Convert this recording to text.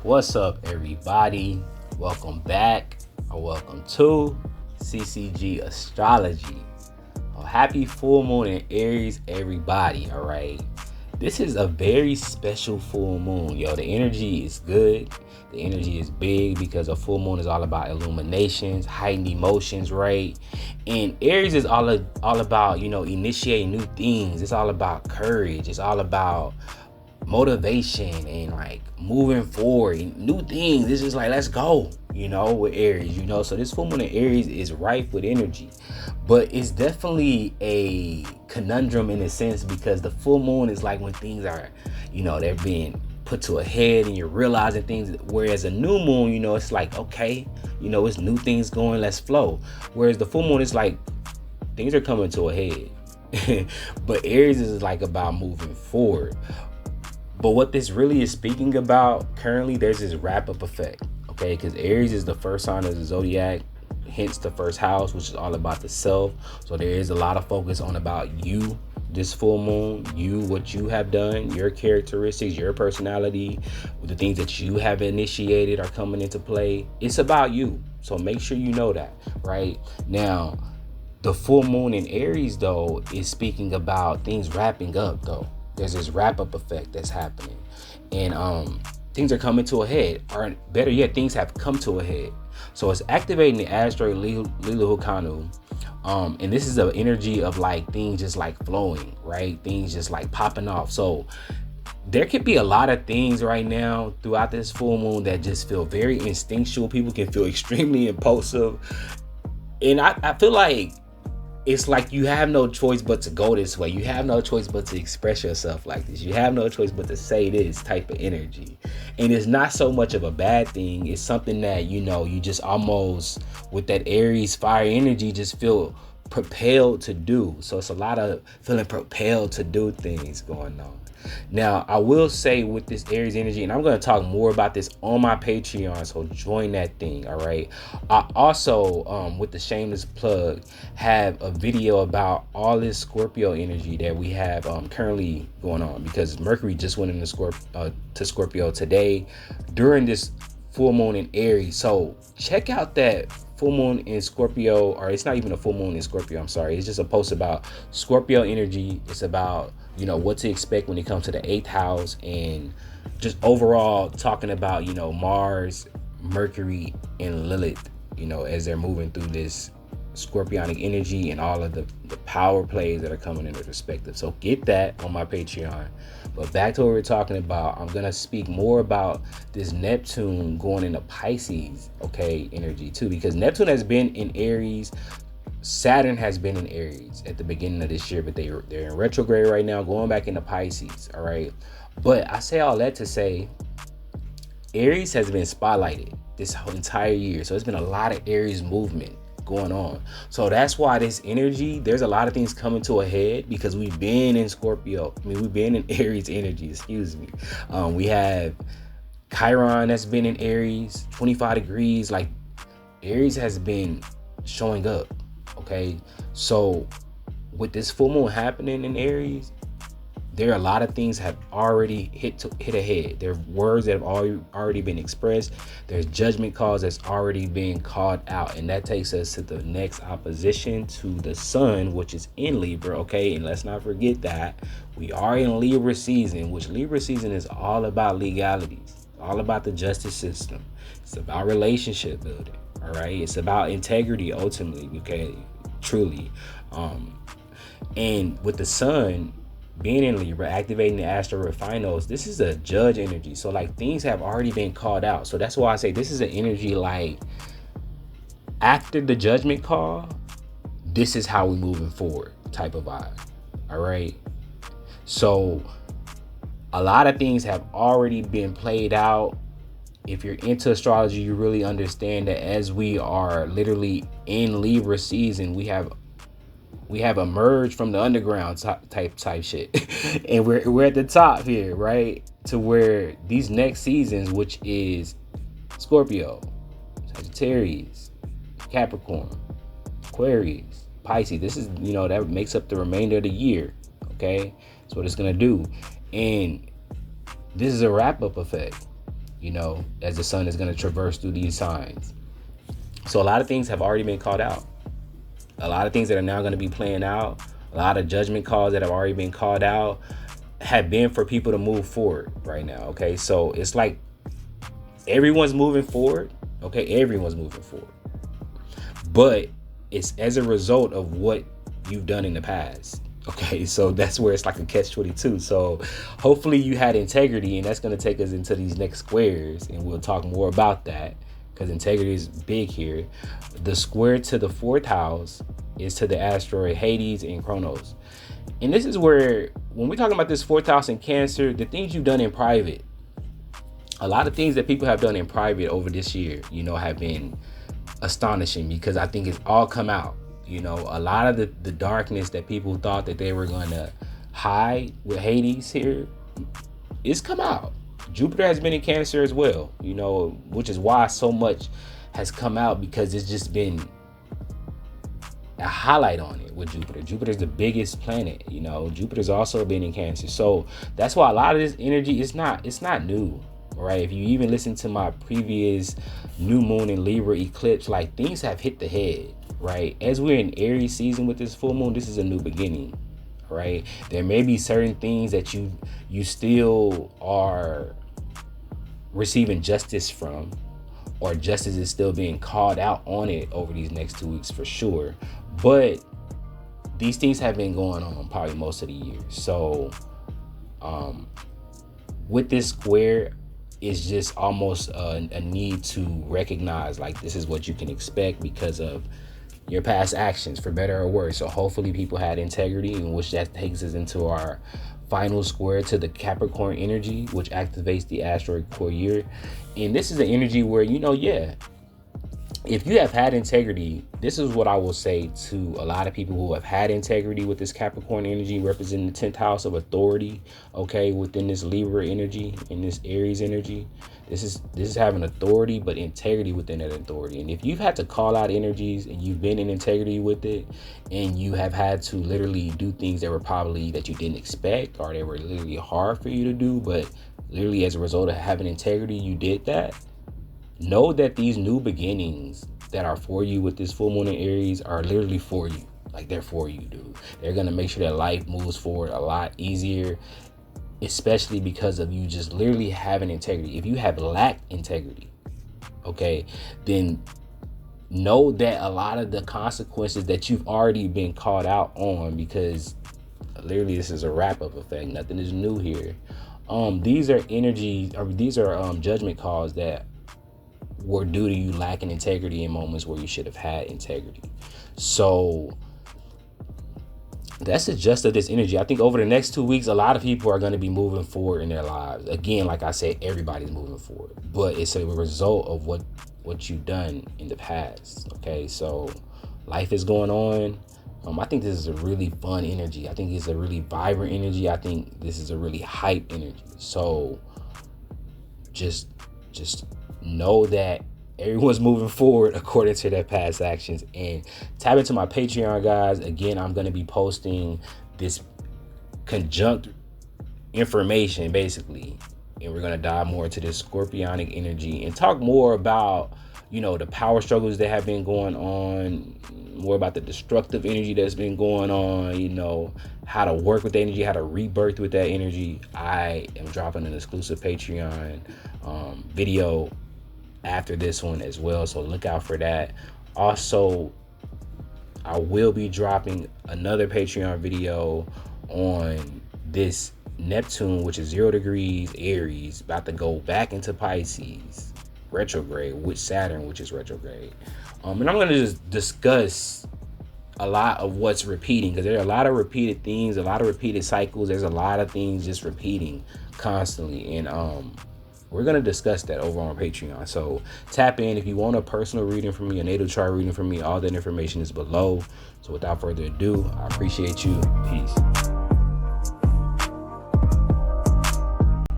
What's up, everybody? Welcome back, or welcome to CCG Astrology. Happy full moon in Aries, everybody. All right, this is a very special full moon, yo. The energy is good. The energy is big because a full moon is all about illuminations, heightened emotions, right? And Aries is all about initiating new things. It's all about courage. It's all about motivation and like moving forward, new things. This is like, let's go, with Aries, So this full moon in Aries is rife with energy, but it's definitely a conundrum in a sense because the full moon is like when things are, they're being put to a head and you're realizing things. Whereas a new moon, it's like, okay, it's new things going, let's flow. Whereas the full moon is like things are coming to a head. But Aries is like about moving forward. But what this really is speaking about currently, there's this wrap-up effect, okay? Because Aries is the first sign of the zodiac, hence the first house, which is all about the self. So there is a lot of focus on about you, this full moon, what you have done, your characteristics, your personality, the things that you have initiated are coming into play. It's about you. So make sure you know that, right? Now, the full moon in Aries, though, is speaking about things wrapping up, though. There's this wrap-up effect that's happening, and things are coming to a head, or better yet, things have come to a head. So it's activating the asteroid Lilihukanu, and this is the energy of like things just like flowing, right? Things just like popping off. So there could be a lot of things right now throughout this full moon that just feel very instinctual. People can feel extremely impulsive, and I feel like it's like you have no choice but to go this way. You have no choice but to express yourself like this. You have no choice but to say this type of energy. And it's not so much of a bad thing. It's something that, you just almost, with that Aries fire energy, just feel propelled to do. So it's a lot of feeling propelled to do things going on. Now, I will say with this Aries energy, and I'm going to talk more about this on my Patreon, so join that thing, all right? I also, with the shameless plug, have a video about all this Scorpio energy that we have currently going on, because Mercury just went into Scorpio today during this full moon in Aries. So check out that full moon in Scorpio, or it's not even a full moon in Scorpio, I'm sorry. It's just a post about Scorpio energy. It's about, what to expect when it comes to the 8th house, and just overall talking about, Mars, Mercury, and Lilith, as they're moving through this Scorpionic energy and all of the power plays that are coming into perspective. So get that on my Patreon. But back to what we're talking about, I'm going to speak more about this Neptune going into Pisces, okay, energy too, because Neptune has been in Aries. Saturn has been in Aries at the beginning of this year, but they're in retrograde right now, going back into Pisces, all right? But I say all that to say, Aries has been spotlighted this whole entire year. So it's been a lot of Aries movement going on. So that's why this energy, there's a lot of things coming to a head because we've been in Scorpio. We've been in Aries energy, excuse me. We have Chiron that's been in Aries, 25 degrees. Like, Aries has been showing up. Okay, so with this full moon happening in Aries, there are a lot of things have already hit ahead. There are words that have already been expressed. There's judgment calls that's already being called out, and that takes us to the next opposition to the sun, which is in Libra. Okay, and let's not forget that we are in Libra season, which Libra season is all about legalities, all about the justice system. It's about relationship building. All right, it's about integrity ultimately, okay, truly. And with the sun being in Libra, activating the asteroid finals, this is a judge energy. So like things have already been called out. So that's why I say this is an energy like after the judgment call, this is how we moving forward type of vibe. All right. So a lot of things have already been played out. If you're into astrology, you really understand that as we are literally in Libra season, we have emerged from the underground type shit, and we're at the top here, right? To where these next seasons, which is Scorpio, Sagittarius, Capricorn, Aquarius, Pisces. This is that makes up the remainder of the year. Okay, that's what it's gonna do, and this is a wrap up effect. as the sun is going to traverse through these signs. So a lot of things have already been called out. A lot of things that are now going to be playing out, a lot of judgment calls that have already been called out have been for people to move forward right now. Okay, so it's like everyone's moving forward. Okay, everyone's moving forward. But it's as a result of what you've done in the past. Okay, so that's where it's like a catch-22. So hopefully you had integrity, and that's going to take us into these next squares, and we'll talk more about that because integrity is big here. The square to the fourth house is to the asteroid Hades and Chronos. And this is where, when we're talking about this fourth house in Cancer, the things you've done in private, a lot of things that people have done in private over this year, have been astonishing, because I think it's all come out. A lot of the darkness that people thought that they were going to hide with Hades here, it's come out. Jupiter has been in Cancer as well, which is why so much has come out, because it's just been a highlight on it with Jupiter. Jupiter's the biggest planet, Jupiter's also been in Cancer. So that's why a lot of this energy it's not new. Right? If you even listen to my previous new moon and Libra eclipse, like, things have hit the head, right? As we're in Aries season with this full moon, this is a new beginning, right? There may be certain things that you still are receiving justice from, or justice is still being called out on it over these next 2 weeks for sure. But these things have been going on probably most of the year. So with this square, it's just almost a need to recognize, like, this is what you can expect because of your past actions, for better or worse. So hopefully people had integrity, in which that takes us into our final square to the Capricorn energy, which activates the asteroid core year. And this is the energy where, if you have had integrity, this is what I will say to a lot of people who have had integrity with this Capricorn energy, representing the 10th house of authority, okay, within this Libra energy and this Aries energy. This is having authority, but integrity within that authority. And if you've had to call out energies and you've been in integrity with it, and you have had to literally do things that were probably that you didn't expect, or they were literally hard for you to do, but literally as a result of having integrity, you did that. Know that these new beginnings that are for you with this full moon in Aries are literally for you. Like, they're for you, dude. They're going to make sure that life moves forward a lot easier, especially because of you just literally having integrity. If you have lacked integrity, okay, then know that a lot of the consequences that you've already been called out on, because literally this is a wrap-up effect. Nothing is new here. These are energies, or these are judgment calls that were due to you lacking integrity in moments where you should have had integrity. So that's the gist of this energy. I think over the next 2 weeks, a lot of people are going to be moving forward in their lives. Again, like I said, everybody's moving forward, but it's a result of what you've done in the past. Okay, so life is going on. I think this is a really fun energy. I think it's a really vibrant energy. I think this is a really hype energy. So just know that everyone's moving forward according to their past actions. And tap into my Patreon, guys. Again, I'm going to be posting this conjunct information, basically. And we're going to dive more into this scorpionic energy and talk more about, the power struggles that have been going on, more about the destructive energy that's been going on, how to work with the energy, how to rebirth with that energy. I am dropping an exclusive Patreon video after this one as well, so look out for that. Also, I will be dropping another Patreon video on this Neptune, which is 0 degrees Aries, about to go back into Pisces retrograde, with Saturn, which is retrograde. And I'm going to just discuss a lot of what's repeating, because there are a lot of repeated themes, a lot of repeated cycles. There's a lot of things just repeating constantly, and we're going to discuss that over on Patreon. So tap in if you want a personal reading from me, a natal chart reading from me. All that information is below. So without further ado, I appreciate you. Peace.